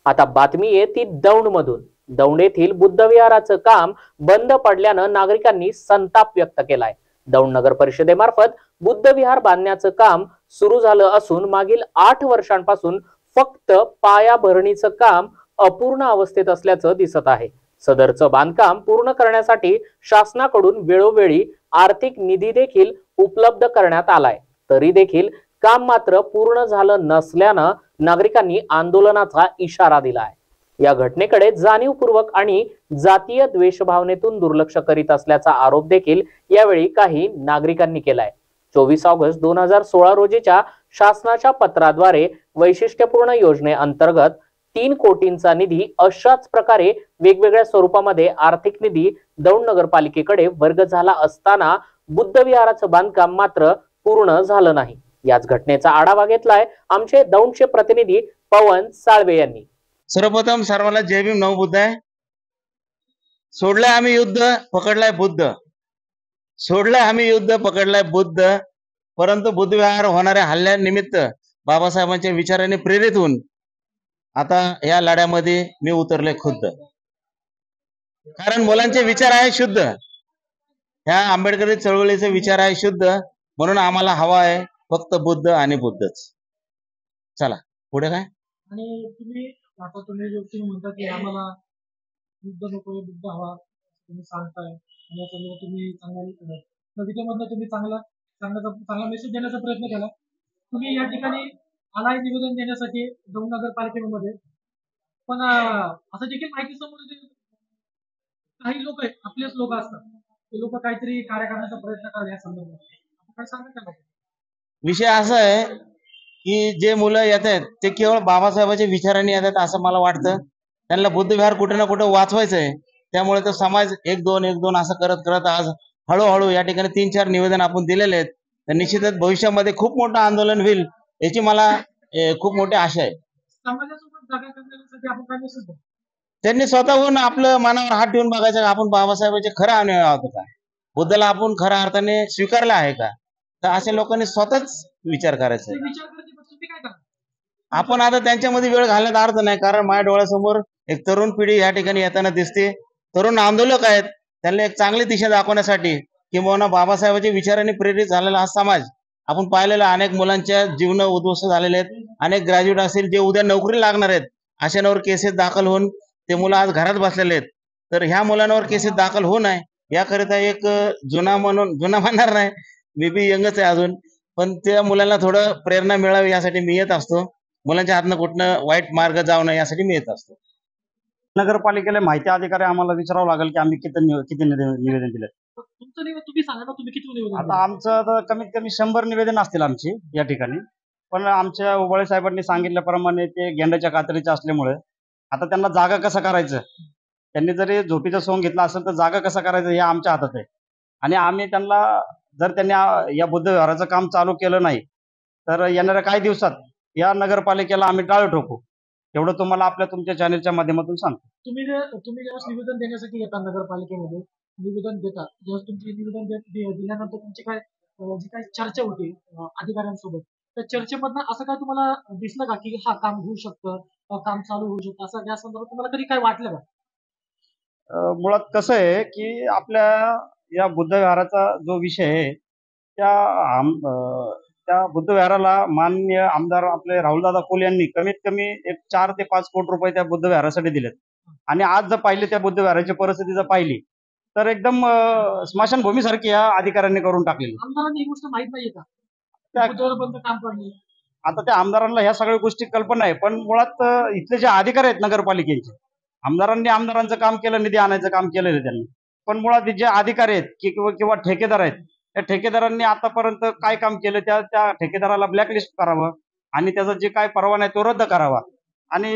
आता बातमी आहे ती दौंडमधून। दौंड येथील बुद्ध विहाराचं काम बंद पडल्यानं नागरिकांनी संताप व्यक्त केलाय। दौंड नगर परिषदेमार्फत बुद्ध विहार बांधण्याचं काम सुरू झालं असून मागील 8 वर्षांपासून फक्त पायाभरणीचं काम अपूर्ण अवस्थेत असल्याचं दिसत आहे। सदरचं बांधकाम पूर्ण करण्यासाठी शासनाकडून वेळोवेळी आर्थिक निधी देखील उपलब्ध करण्यात आलाय, तरी देखील काम मात्र पूर्ण झालं नसल्यानं नागरिकांनी आंदोलनाचा इशारा दिला आहे। या घटनेकडे जाणीवपूर्वक आणि जातीय द्वेषभावनेतून दुर्लक्ष करीत असल्याचा आरोप देखील यावेळी काही नागरिकांनी केलाय। 24 ऑगस्ट 2016 रोजीच्या शासनाच्या पत्राद्वारे वैशिष्ट्यपूर्ण योजनेअंतर्गत 3 कोटींचा निधी अशाच प्रकारे वेगवेगळ्या स्वरूपामध्ये आर्थिक निधी दौंड नगरपालिकेकडे वर्ग झाला असताना बुद्ध विहाराचं बांधकाम मात्र पूर्ण झालं नाही। याच घटनेचा आढावा घेतलाय आमचे दौंडचे प्रतिनिधी पवन साळवे यांनी। सर्वप्रथम सर्वांना जय भीम नवबुद्ध आहे। सोडलाय आम्ही युद्ध, पकडलाय बुद्ध। सोडलाय आम्ही युद्ध, पकडलाय बुद्ध। परंतु बुद्ध विहार होणाऱ्या हल्ल्यानिमित्त बाबासाहेबांच्या विचाराने प्रेरित होऊन आता या लढ्यामध्ये मी उतरले खुद्द। कारण मुलांचे विचार आहे शुद्ध, ह्या आंबेडकरी चळवळीचे विचार आहे शुद्ध, म्हणून आम्हाला हवा आहे फक्त बुद्ध आणि बुद्धच। चला पुढे काय। आणि तुम्ही म्हणता की आम्हाला बुद्ध नको, बुद्ध हवा, तुम्ही सांगताय आणि तुम्ही कवितेमधनं तुम्ही चांगला मेसेज देण्याचा प्रयत्न केला। तुम्ही या ठिकाणी आलाय निवेदन देण्यासाठी दौंड नगरपालिकेमध्ये, पण असं देखील माहिती समोर येते काही लोक आहेत, आपलेच लोक असतात, ते लोक काहीतरी कार्य करण्याचा प्रयत्न करतात या संदर्भात काय सांगता का? विषय असा आहे की जे मुलं येत आहेत ते केवळ बाबासाहेबांच्या विचारांनी येतात असं मला वाटतं। त्यांना बुद्ध विहार कुठे ना कुठे वाचवायचं आहे, त्यामुळे तो समाज एक दोन असं करत करत आज हळूहळू या ठिकाणी 3-4 निवेदन आपण दिलेले आहेत। तर निश्चितच भविष्यामध्ये खूप मोठं आंदोलन होईल याची मला खूप मोठी आशा आहे। समाजासोबत जागा करण्यासाठी आपण काय मेसेज द्या? त्यांनी स्वतःहून आपलं मनावर हात ठेवून बघायचं, आपण बाबासाहेबांचे खरं अनुयायी आहोत का, बुद्धाला आपण खऱ्या अर्थाने स्वीकारलं आहे का। तर अशा लोकांनी स्वतःच विचार करायचा आहे। आपण आता त्यांच्यामध्ये वेळ घालण्यात अर्थ नाही, कारण माझ्या डोळ्यासमोर एक तरुण पिढी या ठिकाणी येताना दिसते। तरुण आंदोलक आहेत, त्यांना एक चांगली दिशा दाखवण्यासाठी किंवा बाबासाहेबांच्या विचारांनी प्रेरित झालेला हा समाज आपण पाहिलेला अनेक मुलांच्या जीवन उद्ध्वस्त झालेले आहेत। अनेक ग्रॅज्युएट असतील जे उद्या नोकरी लागणार आहेत, अशांवर केसेस दाखल होऊन ते मुलं आज घरात बसलेले आहेत। तर ह्या मुलांवर केसेस दाखल होऊ नये याकरिता एक जुना म्हणणार नाही, मी बी यंगच आहे अजून, पण त्या मुलांना थोडं प्रेरणा मिळावी यासाठी मी येत असतो। मुलांच्या हातनं कुठनं वाईट मार्ग जाऊ नये यासाठी मी येत असतो। नगरपालिकेला माहिती अधिकारी आम्हाला विचारावं लागेल की आम्ही किती निवेदन दिले। तुमचं निवेदन तुम्ही सांगा ना, तुम्ही किती निवेदन? आता आमचं तर कमीत कमी 100 निवेदन असतील आमची या ठिकाणी, पण आमच्या उबाळे साहेबांनी सांगितल्याप्रमाणे ते गेंड्याच्या कातरीचे असल्यामुळे आता त्यांना जागा कसं करायचं, त्यांनी जरी झोपीचं सोंग घेतलं असेल तर जागा कसं करायचं हे आमच्या हातात आहे। आणि आम्ही त्यांना जर त्यांनी या बुद्ध विहाराचं काम चालू केलं नाही तर येणाऱ्या काही दिवसात या नगरपालिकेला आम्ही टाळं ठोकू, एवढं तुम्हाला तुमच्या चॅनलच्या माध्यमातून सांगतो। तुम्ही जेव्हा निवेदन देण्यासाठी येता नगरपालिकेमध्ये, निवेदन देता, जेव्हा तुमचे निवेदन दिल्यानंतर तुमची जी काही चर्चा होती अधिकाऱ्यांसोबत, त्या चर्चेमधनं असं काय तुम्हाला दिसलं का की हा काम होऊ शकतं, काम चालू होऊ शकतं, असं या संदर्भात तुम्हाला कधी काय वाटलं का? मुळात कसं आहे की आपल्या या बुद्ध विहाराचा जो विषय आहे त्या बुद्ध विहाराला माननीय आमदार आपले राहुलदादा कोल यांनी कमीत कमी एक 4 ते 5 कोटी रुपये त्या बुद्ध विहारासाठी दिलेत। आणि आज जर पाहिले त्या बुद्ध विहाराची परिस्थिती जर पाहिली तर एकदम स्मशानभूमीसारखी या अधिकाऱ्यांनी करून टाकलेली। आमदारांना ही गोष्ट माहित नाहीये का बंद काम पडले? आता त्या आमदारांना ह्या सगळ्या गोष्टी कल्पना आहे, पण मुळात इथले जे अधिकारी आहेत नगरपालिकेचे, आमदारांनी आमदारांचं काम केलं, निधी आणायचं काम केलेलं आहे त्यांनी, पण मुळात जे अधिकारी आहेत किंवा ठेकेदार आहेत, त्या ठेकेदारांनी आतापर्यंत काय काम केलं त्या ठेकेदाराला ब्लॅकलिस्ट करावं आणि त्याचा जे काय परवाना आहे तो रद्द करावा आणि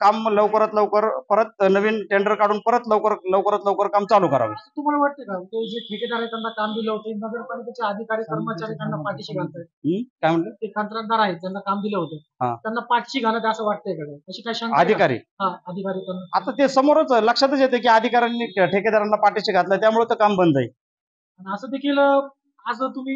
काम लवकरात लवकर परत नवीन टेंडर काढून परत लवकरात लवकर काम चालू करावं। तुम्हाला वाटतं का ते जे ठेकेदार आहेत त्यांना काम दिलं होतं, नगरपालिकेचे अधिकारी कर्मचारी त्यांना पाठीशी घालतात? काय म्हणलं? ते कंत्राटदार आहेत त्यांना काम दिलं होतं, त्यांना पाठीशी घालत असं वाटतंय का? अशी काय शंका? अधिकारी आता ते समोरच लक्षातच येते की अधिकाऱ्यांनी ठेकेदारांना पाठीशी घातलं, त्यामुळे तर काम बंद आहे। असं देखील आज तुम्ही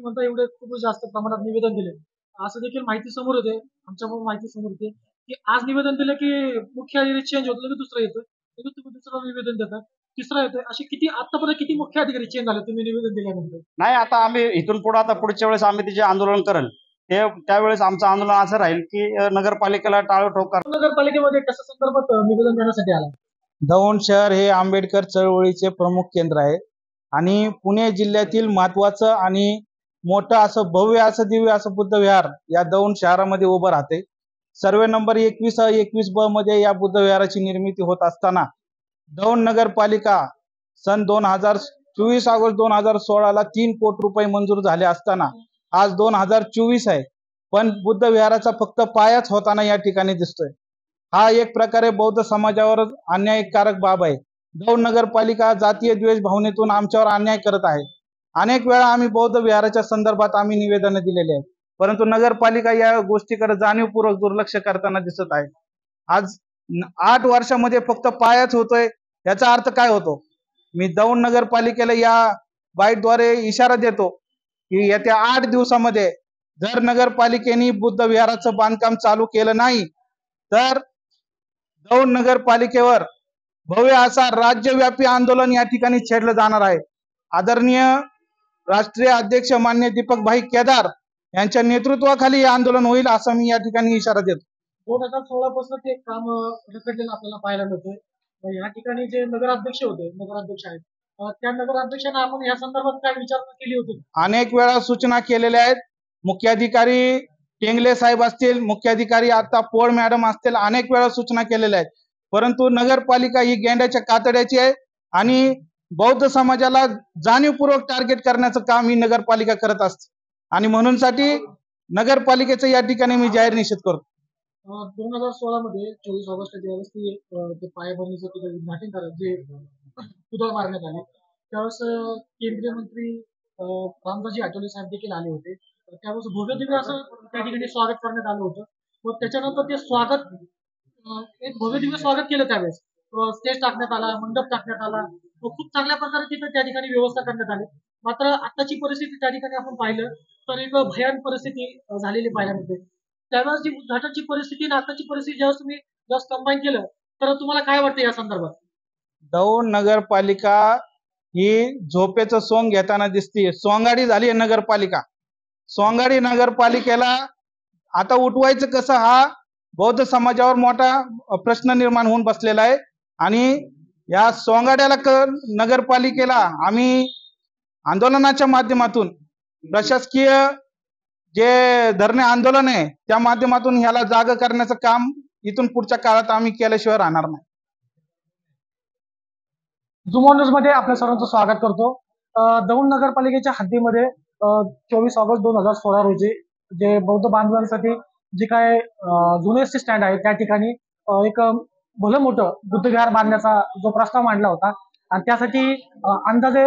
म्हणता एवढे खूप जास्त प्रमाणात निवेदन दिले, असं देखील माहिती समोर येते, आमच्या माहिती समोर येते की आज निवेदन दिलं की मुख्य अधिकारी चेंज होतं, लगेच दुसरं येतं, लगेच तुम्ही दुसरं निवेदन देता, तिसरं येतं, असे किती आतापर्यंत किती मुख्य अधिकारी चेंज झाले तुम्ही निवेदन दिल्यानंतर? नाही, आता आम्ही इथून पुढे आता पुढच्या वेळेस आम्ही जे आंदोलन करेल ते त्यावेळेस आमचं आंदोलन असं राहील की नगरपालिकेला टाळोटाळ कर. नगरपालिकेमध्ये कशा संदर्भात निवेदन देण्यासाठी आला? दौंड शहर हे आंबेडकर चळवळीचे प्रमुख केंद्र आहे आणि पुणे जिल्ह्यातील महत्वाचं आणि मोठं असं भव्य असं दिव्य असं बुद्ध विहार या दौंड शहरामध्ये उभं राहते. सर्वे नंबर 21-21 ब मध्ये या बुद्ध विहाराची निर्मिती होत असताना दौंड नगरपालिका सन 24 ऑगस्ट 2016 3 कोटी रुपये मंजूर झाले असताना आज 2024 आहे, पण बुद्ध विहाराचा फक्त पायाच होताना या ठिकाणी दिसतोय. हा एक प्रकारे बौद्ध समाजावर अन्यायकारक बाब आहे. दौंड नगरपालिका जातीय द्वेष भावनेतून आमच्यावर अन्याय करत आहे. अनेक वेळा आम्ही बौद्ध विहाराच्या संदर्भात आम्ही निवेदन दिलेले आहेत, परंतु नगरपालिका या गोष्टीकडे जाणीवपूर्वक दुर्लक्ष करताना दिसत आहे. आज 8 वर्षामध्ये फक्त पायाच होतोय, याचा अर्थ काय होतो? मी दौंड नगरपालिकेला या बाईटद्वारे इशारा देतो की येत्या 8 दिवसामध्ये जर नगरपालिकेने बुद्ध विहाराचं बांधकाम चालू केलं नाही तर दौंड नगरपालिकेवर भव्य असा राज्यव्यापी आंदोलन या ठिकाणी छेडलं जाणार आहे. आदरणीय राष्ट्रीय अध्यक्ष मान्य दीपक भाई केदार यांच्या नेतृत्वाखाली हे आंदोलन होईल असा मी या ठिकाणी इशारा देतो. 2016 पासून ते काम रखडलेलं आपल्याला पाहायला मिळतंय. या ठिकाणी जे नगराध्यक्ष आहेत, त्या नगराध्यक्षांना आपण या संदर्भात काय विचारणा केली होती? अनेक वेळा सूचना केलेल्या आहेत. मुख्याधिकारी टेंगले साहेब असतील, मुख्याधिकारी आता पोळ मॅडम असतील, अनेक वेळा सूचना केलेल्या आहेत, परंतु नगरपालिका ही गेंड्याच्या कातड्याची आहे आणि बौद्ध समाजाला जाणीवपूर्वक टार्गेट करण्याचं काम ही नगरपालिका करत असते आणि म्हणूनसाठी नगरपालिकेचं या ठिकाणी मी जाहीर निषेध करतो. 2016 मध्ये 24 ऑगस्ट ज्यावेळेस ते पायाभरणीचं तिथे उद्घाटन करत जे पुतळा मारण्यात आले, त्यावेळेस केंद्रीय मंत्री रामदासजी आठवले साहेब देखील आले होते. त्यावेळेस भव्य दिव्य असं त्या ठिकाणी स्वागत करण्यात आलं होतं व त्याच्यानंतर ते स्वागत एक भव्य दिव्य स्वागत केलं. त्यावेळेस स्टेज टाकण्यात आला, मंडप टाकण्यात आला व खूप चांगल्या प्रकारे तिथे त्या ठिकाणी व्यवस्था करण्यात आली. मात्र आताची परिस्थिती त्या ठिकाणी आपण पाहिलं तर एक भयान परिस्थिती झालेली पाहायला मिळते. त्यावेळेस जी उद्घाटनची परिस्थिती आणि आताची परिस्थिती ज्यावेळेस कंबाईन केलं तर तुम्हाला काय वाटतं या संदर्भात? दौंड नगरपालिका ही झोपेचं सोंग घेताना दिसते. सोंगाडी झाली आहे नगरपालिका. सोंगाडी नगरपालिकेला आता उठवायचं कसं हा बौद्ध समाजावर मोठा प्रश्न निर्माण होऊन बसलेला आहे आणि या सोंगाड्याला नगरपालिकेला आम्ही आंदोलनाच्या माध्यमातून प्रशासकीय जे धरणे आंदोलन आहे त्या माध्यमातून ह्याला जाग करण्याचं काम इथून पुढच्या काळात आम्ही केल्याशिवाय राहणार नाही. झुमॉन न्यूज मध्ये आपल्या सर्वांचं स्वागत करतो. दौंड नगरपालिकेच्या हद्दीमध्ये 24 ऑगस्ट 2016 रोजी जे बौद्ध बांधवांसाठी जे काय जुने स्टँड आहे त्या ठिकाणी एक भलं मोठं बुद्ध विहार बांधण्याचा जो प्रस्ताव मांडला होता आणि त्यासाठी अंदाजे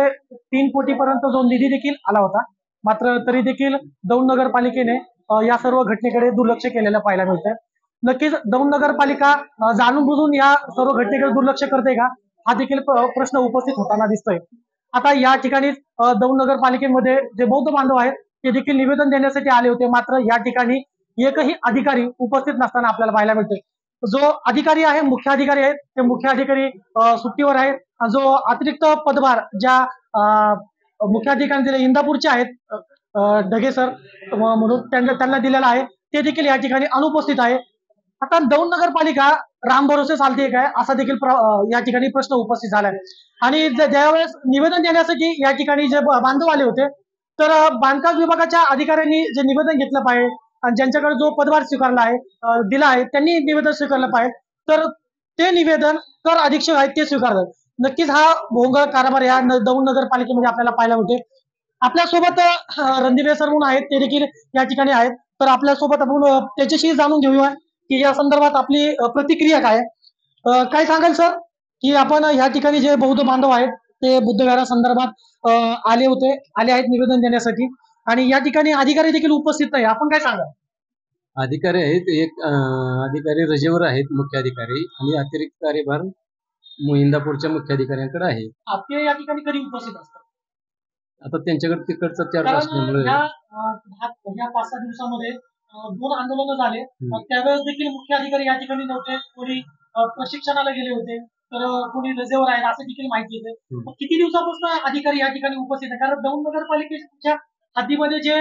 3 कोटीपर्यंत जो निधी देखील आला होता. मात्र तरी देखील दौंड नगरपालिकेने या सर्व घटनेकडे दुर्लक्ष केलेलं पाहायला मिळतंय. नक्कीच दौंड नगरपालिका जाणून बुजून या सर्व घटनेकडे दुर्लक्ष करते का हा देखील प्रश्न उपस्थित होताना दिसतोय. आता या ठिकाणी दौंड नगरपालिकेमध्ये जे बौद्ध बांधव आहेत ते देखील निवेदन देण्यासाठी आले होते. मात्र या ठिकाणी एकही अधिकारी उपस्थित नसताना आपल्याला पाहायला मिळते. जो अधिकारी आहे, मुख्य अधिकारी आहेत, ते मुख्य अधिकारी सुट्टीवर आहेत. जो अतिरिक्त पदभार ज्या मुख्य अधिकारी दिले इंदापूरचे आहेत ढगे सर म्हणून त्यांना दिलेला आहे ते देखील या ठिकाणी अनुपस्थित आहे. आता दौंड नगरपालिका राम भरोसे चालते काय असा देखील या ठिकाणी प्रश्न उपस्थित झालाय. आणि ज्यावेळेस निवेदन देण्यासाठी या ठिकाणी जे बांधव आले होते तर बांधकाम विभागाच्या अधिकाऱ्यांनी जे निवेदन घेतलं पाहिजे आणि ज्यांच्याकडे जो पदभार स्वीकारला आहे दिला आहे त्यांनी निवेदन स्वीकारलं पाहिजे, तर ते निवेदन कर अधीक्षक आहेत ते स्वीकारतात. नक्कीच हा भोंगळ कारभार या दौंड नगरपालिकेमध्ये आपल्याला पाहायला मिळते. आपल्यासोबत रणदीप सर म्हणून आहेत ते देखील या ठिकाणी आहेत, तर आपल्यासोबत आपण त्याच्याशी जाणून घेऊया की या संदर्भात आपली प्रतिक्रिया काय. काय सांगाल सर की आपण या ठिकाणी जे बौद्ध बांधव आहेत ते बुद्ध विहारा संदर्भात आले आहेत निवेदन देण्यासाठी आणि या ठिकाणी अधिकारी देखील उपस्थित नाही, आपण काय सांगा? अधिकारी आहेत, एक अधिकारी रजेवर आहेत मुख्य अधिकारी आणि अतिरिक्त कार्यभार इंदापूरच्या मुख्य अधिकाऱ्यांकडे आहे. ते या ठिकाणी कधी उपस्थित असतात? आता त्यांच्याकडे तिकडचा चार्ज असल्यामुळे या 5-6 दिवसामध्ये 2 आंदोलनं झाले. त्यावेळेस देखील मुख्य अधिकारी या ठिकाणी नव्हते. कोणी प्रशिक्षणाला गेले होते, तर कोणी रजेवर आहेत असं देखील माहिती येते. मग किती दिवसापासून अधिकारी या ठिकाणी उपस्थित आहे? कारण दौंड नगरपालिकेच्या हद्दीमध्ये जे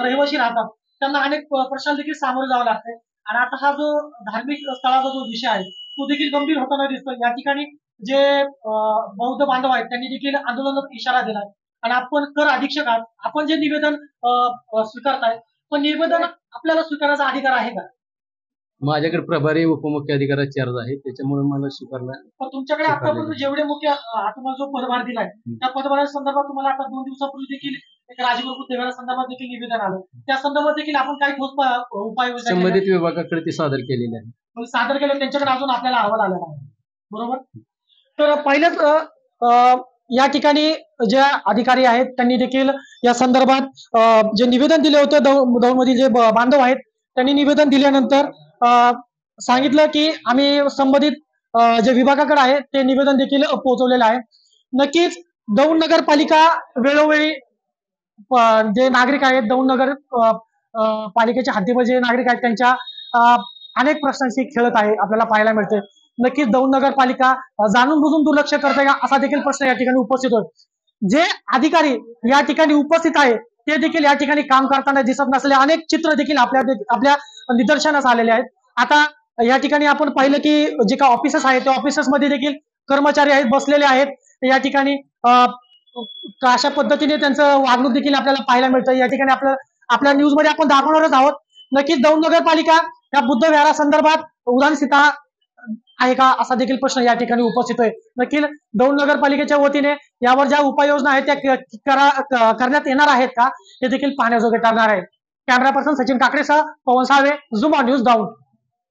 रहिवासी राहतात त्यांना अनेक प्रश्नांना देखील सामोरे जावं लागतंय. आणि आता हा जो धार्मिक स्थळाचा जो विषय आहे तो देखील गंभीर होताना दिसतो. या ठिकाणी जे बौद्ध बांधव आहेत त्यांनी देखील आंदोलनात इशारा दिलाय. आणि आपण कर अधीक्षक आहात, आपण जे निवेदन स्वीकारताय, पण निवेदन आपल्याला स्वीकारण्याचा अधिकार आहे का? माझ्याकडे प्रभारी उपमुख्य अधिकाराचे अर्ज आहे, त्याच्यामुळे मला स्वीकारला. पण तुमच्याकडे आतापर्यंत जेवढे मुख्य तुम्हाला जो पदभार दिलाय त्या पदभारासंदर्भात तुम्हाला आता 2 दिवसापूर्वी देखील एक राजगुरू बुद्धविहारा संदर्भात देखील निवेदन आलं. त्या संदर्भात देखील आपण काही ठोस उपाययोजना संबंधित विभागाकडे ते सादर केलेले आहे. सादर केलं, त्यांच्याकडे अजून आपल्याला अहवाल आलेला आहे, बरोबर? तर पहिलेच या ठिकाणी जे अधिकारी आहेत त्यांनी देखील या संदर्भात जे निवेदन दिले होते, दौंडमधील जे बांधव आहेत त्यांनी निवेदन दिल्यानंतर सांगितलं की आम्ही संबंधित जे विभागाकडे आहे ते निवेदन देखील पोहोचवलेलं आहे. नक्कीच दौंड नगरपालिका वेळोवेळी जे नागरिक आहेत, दौंड नगर पालिकेच्या हद्दीमध्ये जे नागरिक आहेत त्यांच्या अनेक प्रश्नांशी खेळत आहे आपल्याला पाहायला मिळते. नक्कीच दौंड नगरपालिका जाणून बुजून दुर्लक्ष करते का असा देखील प्रश्न या ठिकाणी उपस्थित होतो. जे अधिकारी या ठिकाणी उपस्थित आहे ते देखील या ठिकाणी काम करताना दिसत नसले अनेक चित्र देखील आपल्या निदर्शनास आलेले आहेत. आता या ठिकाणी आपण पाहिलं की जे काही ऑफिसेस आहेत त्या ऑफिसेस मध्ये देखील कर्मचारी आहेत बसलेले आहेत. या ठिकाणी अशा पद्धतीने त्यांचं वागणूक देखील आपल्याला पाहायला मिळतं. या ठिकाणी आपल्या न्यूज मध्ये आपण दाखवणारच आहोत. नक्कीच दौंड नगरपालिका या बुद्ध विहारा संदर्भात उदासीनता आहे का असा देखील प्रश्न या ठिकाणी उपस्थित आहे. नक्कीच दौंड नगरपालिकेच्या वतीने यावर ज्या उपाययोजना आहेत त्या करण्यात येणार आहेत का हे देखील पाहण्याजोगे ठरणार आहे. कॅमेरा पर्सन सचिन काकडेसह पवन साळवे, झुमा न्यूज दौंड.